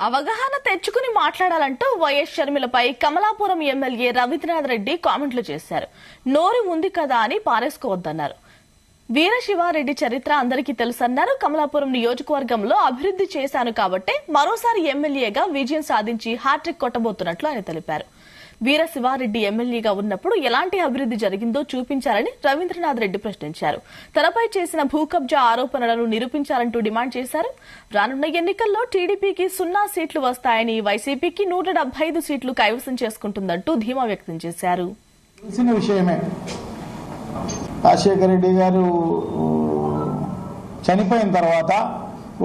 అవగాహన తెచ్చుకుని మాట్లాడాలంటూ YS షర్మిలపై Kamalapuram MLA Rabindranath Reddy కామెంట్లు చేశారు. నోరు ఉంది కదా అని పారేసుకోవద్దన్నారు. వీరశివారెడ్డి చరిత్ర అందరికీ తెలుసన్నారు. కమలాపురం నియోజకవర్గంలో అభివృద్ధి చేశాను కాబట్టే మరోసారి ఎమ్మెల్యేగా విజయం సాధించి హ్యాట్రిక్ కొట్టబోతున్నట్లు ఆయన తెలిపారు. వీరశివారెడ్డి ఎమ్మెల్యేగా ఉన్నప్పుడు ఎలాంటి అభివృద్ధి జరిగిందో చూపించాలని రవీంద్రనాథ్ రెడ్డి ప్రశ్నించారు. తనపై చేసిన భూకబ్జా ఆరోపణలను నిరూపించాలంటూ డిమాండ్ చేశారు. రానున్న ఎన్నికల్లో టీడీపీకి 0 సీట్లు వస్తాయని, వైసీపీకి 175 సీట్లు కైవసం చేసుకుంటుందంటూ ధీమా వ్యక్తం చేశారు. తెలిసిన విషయమే, రాజశేఖర రెడ్డి గారు చనిపోయిన తర్వాత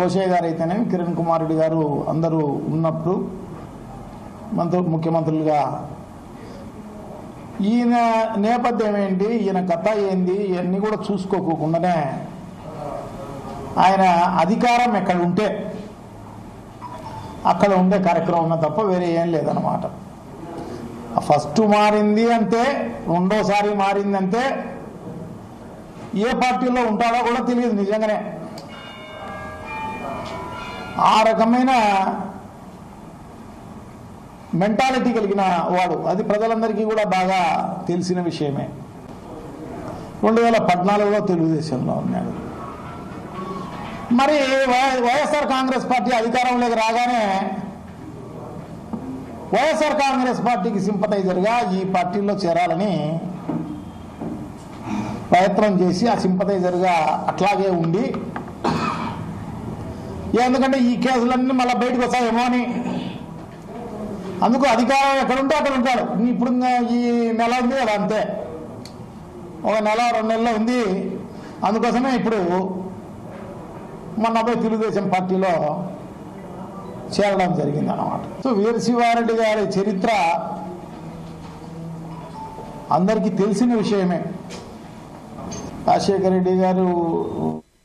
ఓషే గారు అయితేనే, కిరణ్ కుమార్ రెడ్డి గారు అందరూ ఉన్నప్పుడు ముఖ్యమంత్రులుగా ఈయన నేపథ్యం ఏంటి, ఈయన కథ ఏంది, ఇవన్నీ కూడా చూసుకోకుండానే ఆయన అధికారం ఎక్కడ ఉంటే అక్కడ ఉండే కార్యక్రమం ఉన్న తప్ప వేరే ఏం లేదన్నమాట. ఫస్ట్ మారింది అంతే, రెండోసారి మారింది అంతే. ఏ పార్టీలో ఉంటాడో కూడా తెలియదు నిజంగానే. ఆ రకమైన మెంటాలిటీ కలిగిన వాడు. అది ప్రజలందరికీ కూడా బాగా తెలిసిన విషయమే. 2014లో తెలుగుదేశంలో ఉన్నాడు. మరి వైఎస్ఆర్ కాంగ్రెస్ పార్టీ అధికారంలోకి రాగానే వైఎస్ఆర్ కాంగ్రెస్ పార్టీకి సింపథైజర్గా ఈ పార్టీలో చేరాలని ప్రయత్నం చేసి ఆ సింపథైజర్గా అట్లాగే ఉండి, ఎందుకంటే ఈ కేసులన్నీ మళ్ళీ బయటకు వస్తాయేమో అని, అందుకు అధికారం ఎక్కడుంటే అక్కడ ఉంటాడు. ఇప్పుడు ఈ నెల ఉంది కదా, అంతే, ఒక నెల 2 నెలల్లో ఉంది. అందుకోసమే ఇప్పుడు మొన్న పోయి తెలుగుదేశం పార్టీలో చేరడం జరిగింది అన్నమాట. సో వీరశివారెడ్డి గారి చరిత్ర అందరికీ తెలిసిన విషయమే. రాజశేఖర రెడ్డి గారు